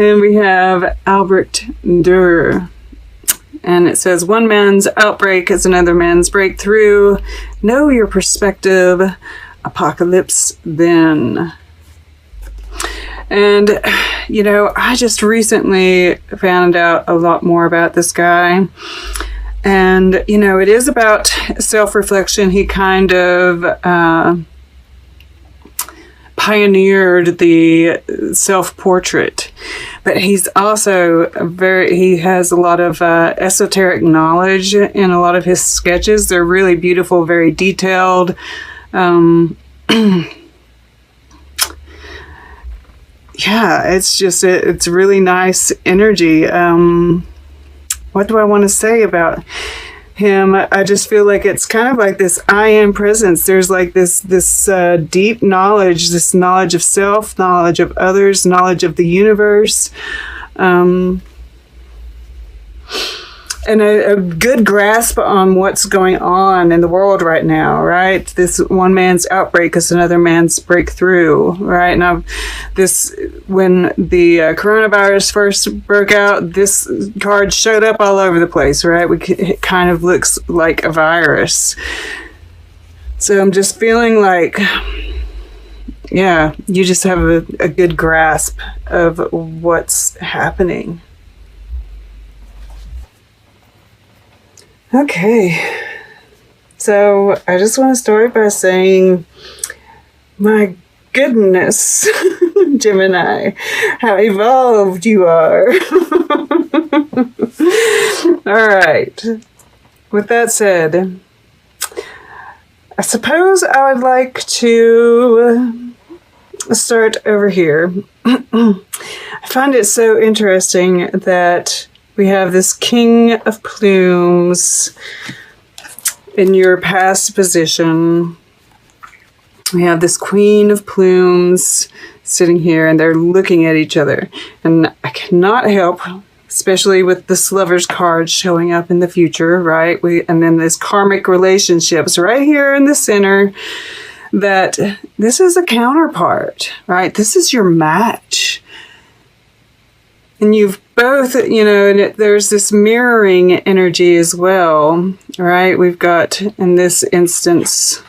And we have Albert Dürer. And it says, one man's outbreak is another man's breakthrough. Know your perspective. Apocalypse then. And, you know, I just recently found out a lot more about this guy. And, you know, it is about self-reflection. He kind of pioneered the self-portrait. But he's also he has a lot of esoteric knowledge in a lot of his sketches. They're really beautiful, very detailed. Yeah, it's just, it's really nice energy. What do I want to say about him? I just feel like it's kind of like this I am presence. There's like this deep knowledge, this knowledge of self, knowledge of others, knowledge of the universe. And a good grasp on what's going on in the world right now, right? This one man's outbreak is another man's breakthrough, right? Now, when the coronavirus first broke out, this card showed up all over the place, right? It kind of looks like a virus. So I'm just feeling like, yeah, you just have a good grasp of what's happening. Okay, so I just want to start by saying, my goodness, Gemini, how evolved you are. All right, with that said, I suppose I would like to start over here. I find it so interesting that we have this King of Plumes in your past position. We have this Queen of Plumes sitting here, and they're looking at each other. And I cannot help, especially with this Lover's card showing up in the future, right? And then this karmic relationships right here in the center, that this is a counterpart, right? This is your match. And you've both, you know, and there's this mirroring energy as well, right? We've got, in this instance,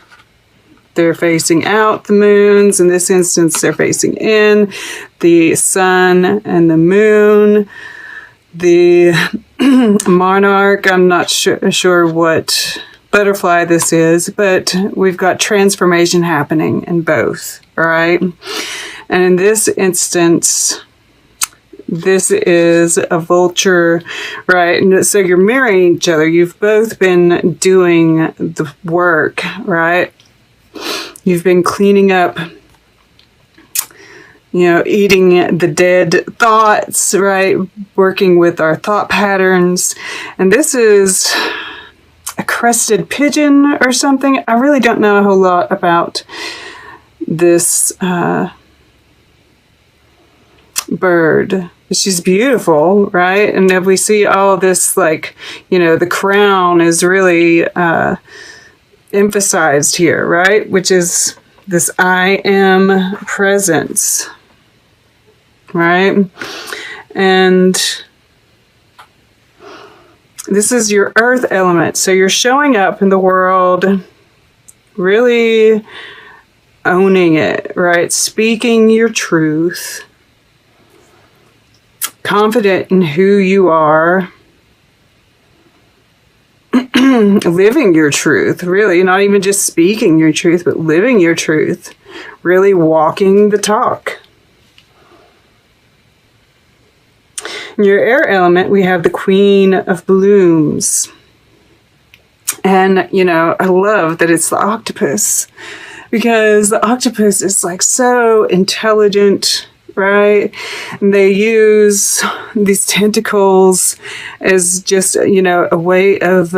they're facing out, the moons. In this instance, they're facing in, the sun and the moon. The monarch, I'm not sure what butterfly this is, but we've got transformation happening in both, right? And in this instance, this is a vulture, right? And so you're mirroring each other. You've both been doing the work, right? You've been cleaning up, you know, eating the dead thoughts, right? Working with our thought patterns. And this is a crested pigeon or something. I really don't know a whole lot about this bird. She's beautiful, right? And if we see all this, like, you know, the crown is really emphasized here, right? Which is this I am presence, right? And this is your earth element. So you're showing up in the world, really owning it, right? Speaking your truth. Confident in who you are, living your truth, really, not even just speaking your truth, but living your truth, really walking the talk. In your air element, we have the Queen of Blooms. And, you know, I love that it's the octopus, because the octopus is like so intelligent, right? And they use these tentacles as just, you know, a way of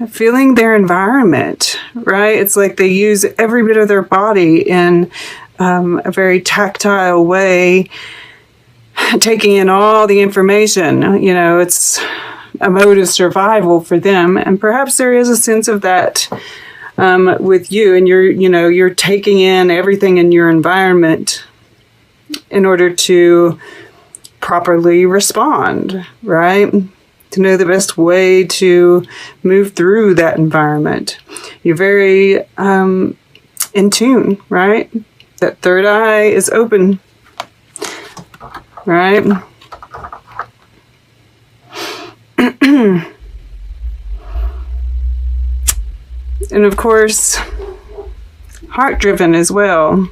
feeling their environment, right? It's like they use every bit of their body in a very tactile way, taking in all the information. You know, it's a mode of survival for them, and perhaps there is a sense of that with you, and you're taking in everything in your environment in order to properly respond, right? To know the best way to move through that environment. You're very in tune, right? That third eye is open, right? And of course, heart-driven as well.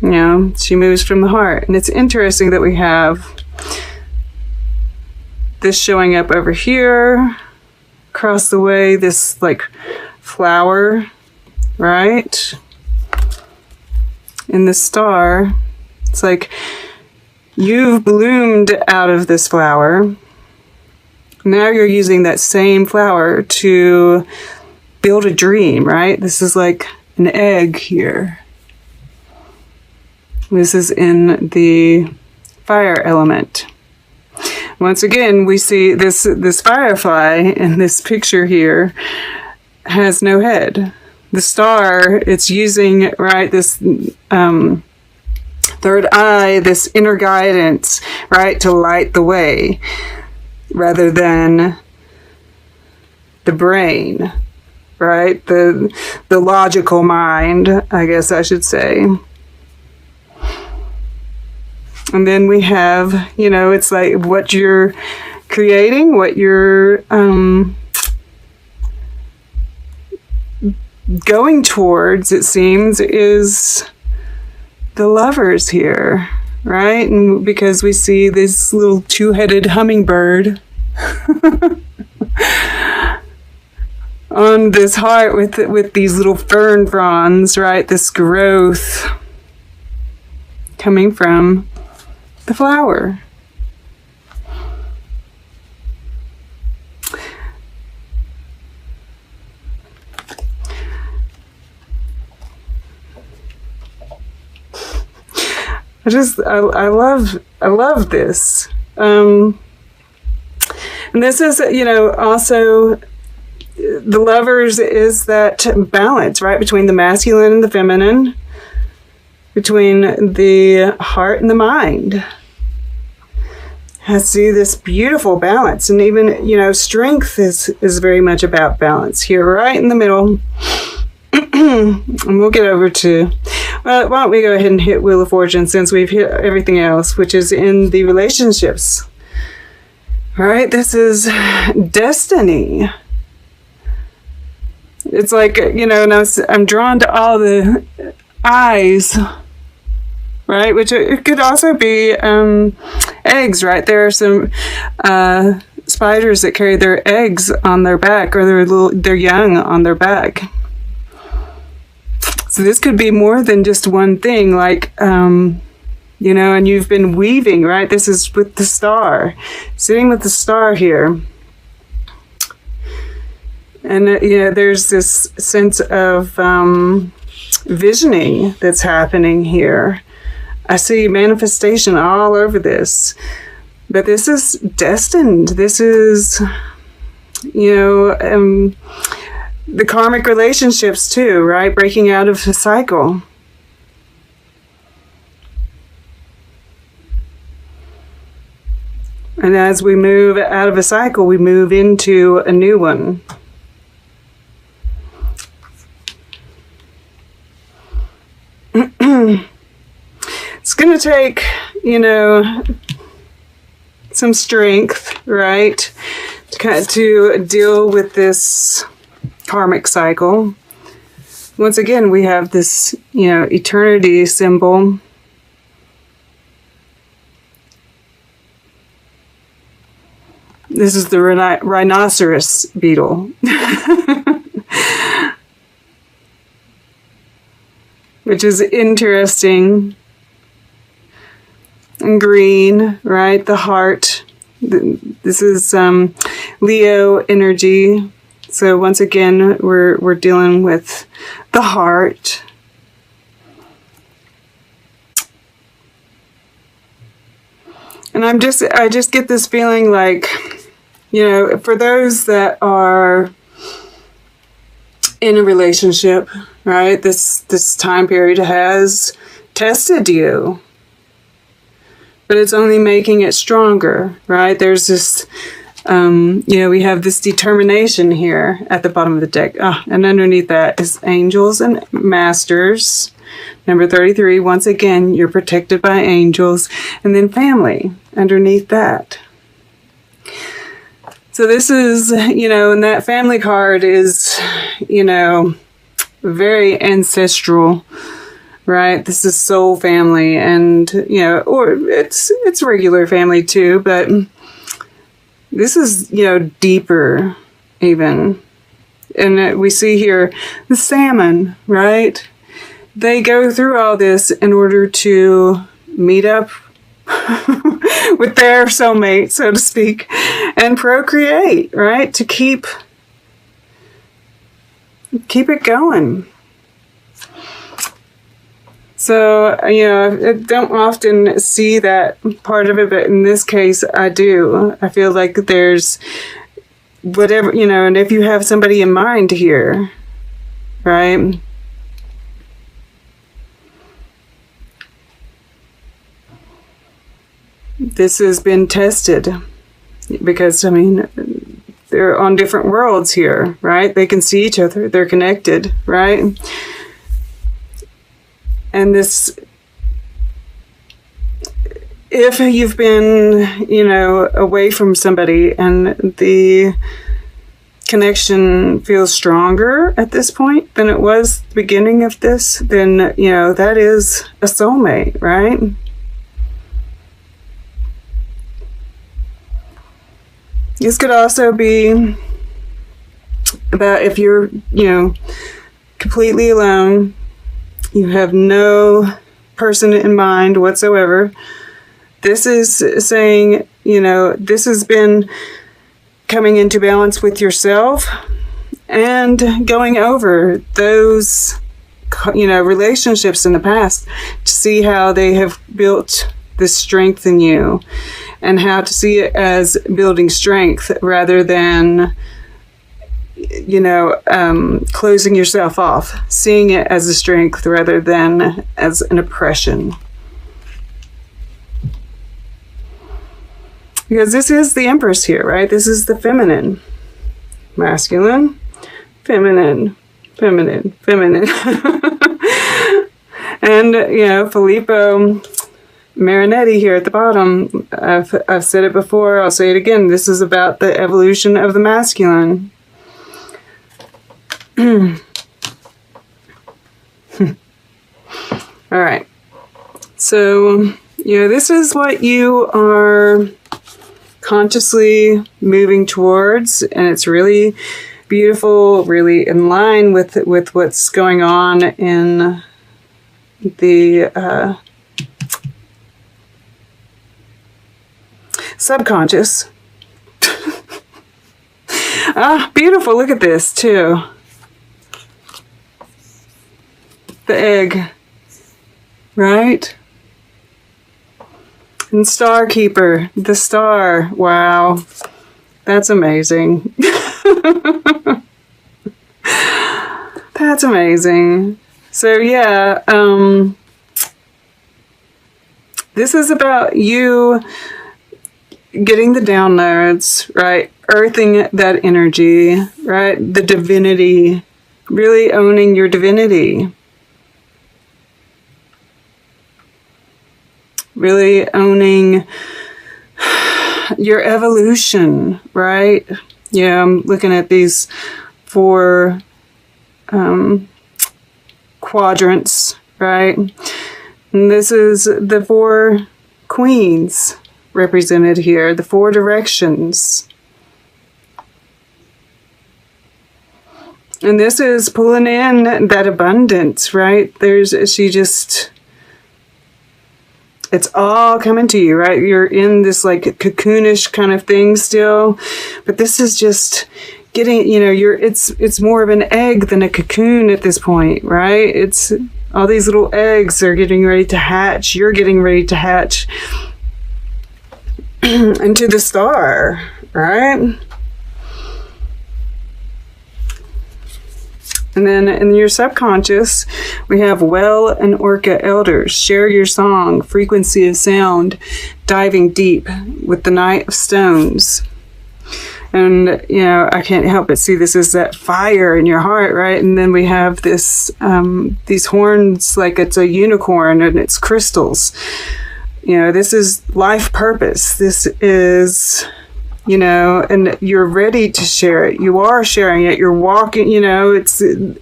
You know, she moves from the heart. And it's interesting that we have this showing up over here, across the way, this like flower, right? In the star. It's like you've bloomed out of this flower. Now you're using that same flower to build a dream, right? This is like an egg here. This is in the fire element. Once again, we see this firefly in this picture here has no head. The star, it's using, right, this third eye, this inner guidance, right, to light the way, rather than the brain, right, the logical mind, I guess I should say. And then we have, you know, it's like what you're creating, what you're going towards, it seems, is the lovers here, right? And because we see this little two-headed hummingbird on this heart with these little fern fronds, right? This growth coming from the flower. I love this. And this is, you know, also the lovers is that balance, right, between the masculine and the feminine, between the heart and the mind. I see this beautiful balance, and even, you know, strength is very much about balance here, right in the middle. And we'll get over to, well, why don't we go ahead and hit Wheel of Fortune, since we've hit everything else, which is in the relationships. All right, this is destiny. It's like, you know, and I'm drawn to all the eyes, right? Which it could also be eggs, right? There are some spiders that carry their eggs on their back, or their young on their back. So this could be more than just one thing, like, you know, and you've been weaving, right? This is with the star, sitting with the star here. And, you know, there's this sense of visioning that's happening here. I see manifestation all over this. But this is destined. This is, you know, the karmic relationships too, right? Breaking out of a cycle. And as we move out of a cycle, we move into a new one. It's going to take, you know, some strength, right? To deal with this karmic cycle. Once again, we have this, you know, eternity symbol. This is the rhinoceros beetle. Which is interesting. And green, right? The heart. This is Leo energy. So once again, we're dealing with the heart. And I just get this feeling like, you know, for those that are in a relationship, right? This time period has tested you, but it's only making it stronger, right? There's this, we have this determination here at the bottom of the deck. And underneath that is angels and masters. Number 33, once again, you're protected by angels. And then family underneath that. So this is, and that family card is, very ancestral, right? This is soul family, and, or it's regular family too, but this is, deeper even. And we see here the salmon, right? They go through all this in order to meet up with their soulmate, so to speak, and procreate, right? To keep it going. So, I don't often see that part of it, but in this case, I do. I feel like there's whatever, and if you have somebody in mind here, right? This has been tested because, they're on different worlds here, right? They can see each other. They're connected, right? And this, if you've been, away from somebody and the connection feels stronger at this point than it was at the beginning of this, then, that is a soulmate, right? This could also be about if you're, completely alone, you have no person in mind whatsoever. This is saying, this has been coming into balance with yourself and going over those, relationships in the past to see how they have built this strength in you, and how to see it as building strength rather than, closing yourself off, seeing it as a strength rather than as an oppression. Because this is the Empress here, right? This is the feminine. Masculine, feminine, feminine, feminine. And, Filippo Marinetti here at the bottom, I've said it before, I'll say it again. This is about the evolution of the masculine. All right. So, this is what you are consciously moving towards, and it's really beautiful, really in line with what's going on in the subconscious. Beautiful. Look at this too. The egg, right? And Star Keeper, the star. Wow. That's amazing. That's amazing. So yeah, this is about you getting the downloads, right? Earthing that energy, right? The divinity, really owning your divinity. Really owning your evolution, right? Yeah, I'm looking at these 4 quadrants, right? And this is the 4 queens represented here, the 4 directions. And this is pulling in that abundance, right? It's all coming to you, right? You're in this like cocoonish kind of thing still, but this is just getting, it's more of an egg than a cocoon at this point, right? It's all these little eggs are getting ready to hatch. You're getting ready to hatch into the star, right? And then in your subconscious, we have well and orca elders. Share your song, frequency of sound, diving deep with the Knight of Stones. And, you know, I can't help but see this as that fire in your heart, right? And then we have this, these horns like it's a unicorn and it's crystals. You know, this is life purpose. This is, you know, and you're ready to share it. You are sharing it. You're walking, you know,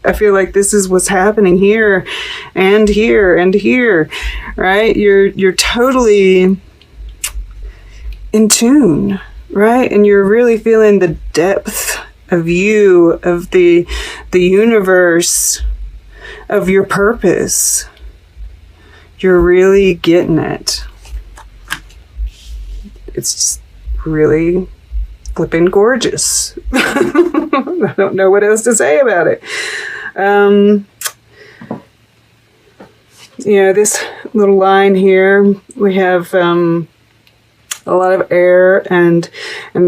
I feel like this is what's happening here and here and here, right? You're totally in tune, right? And you're really feeling the depth of you, of the universe, of your purpose. You're really getting it. It's just really flipping gorgeous. I don't know what else to say about it. You know, this little line here, we have a lot of air and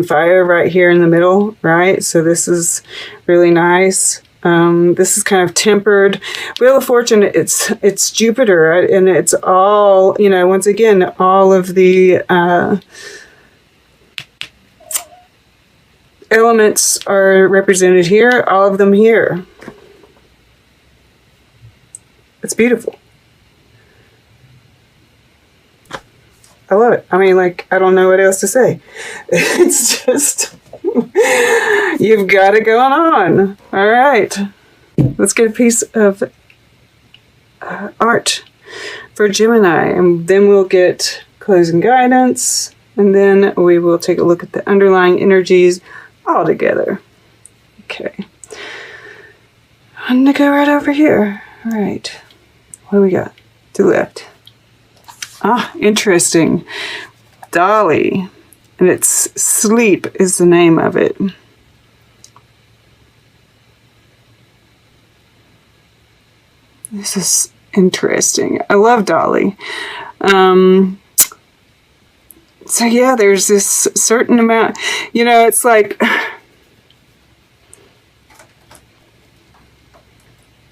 fire right here in the middle, right? So this is really nice. This is kind of tempered. Wheel of Fortune, it's Jupiter, right? And it's all, you know, once again, all of the elements are represented here, all of them here. It's beautiful. I love it. I mean, like, I don't know what else to say. It's just, you've got it going on. All right. Let's get a piece of art for Gemini, and then we'll get closing guidance, and then we will take a look at the underlying energies all together. Okay. I'm going to go right over here. All right. What do we got? To the left. Ah, interesting. Dolly. And it's Sleep is the name of it. This is interesting. I love Dolly. So yeah, there's this certain amount, you know, it's like,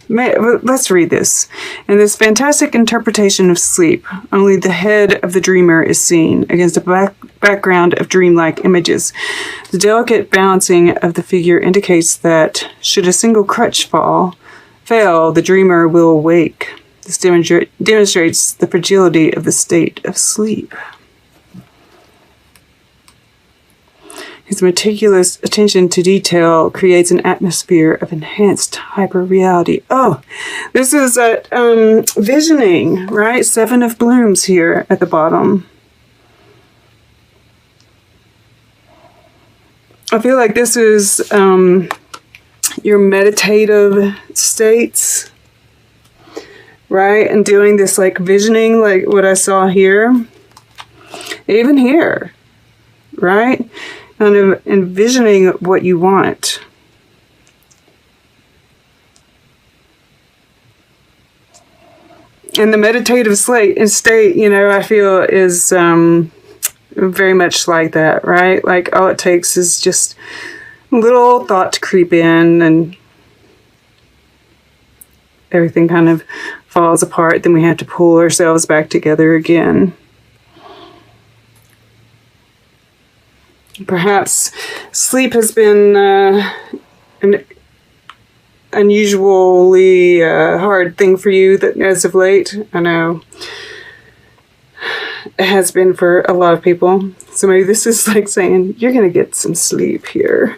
let's read this. In this fantastic interpretation of sleep, only the head of the dreamer is seen against a background of dreamlike images. The delicate balancing of the figure indicates that should a single crutch fail, the dreamer will awake. This demonstrates the fragility of the state of sleep. His meticulous attention to detail creates an atmosphere of enhanced hyper-reality. Oh, this is visioning, right? 7 of Blooms here at the bottom. I feel like this is your meditative states, right? And doing this like visioning, like what I saw here. Even here, right? Kind of envisioning what you want. And the meditative state, you know, I feel is very much like that, right? Like all it takes is just a little thought to creep in and everything kind of falls apart. Then we have to pull ourselves back together again. Perhaps sleep has been an unusually hard thing for you that as of late. I know it has been for a lot of people. So maybe this is like saying, you're going to get some sleep here.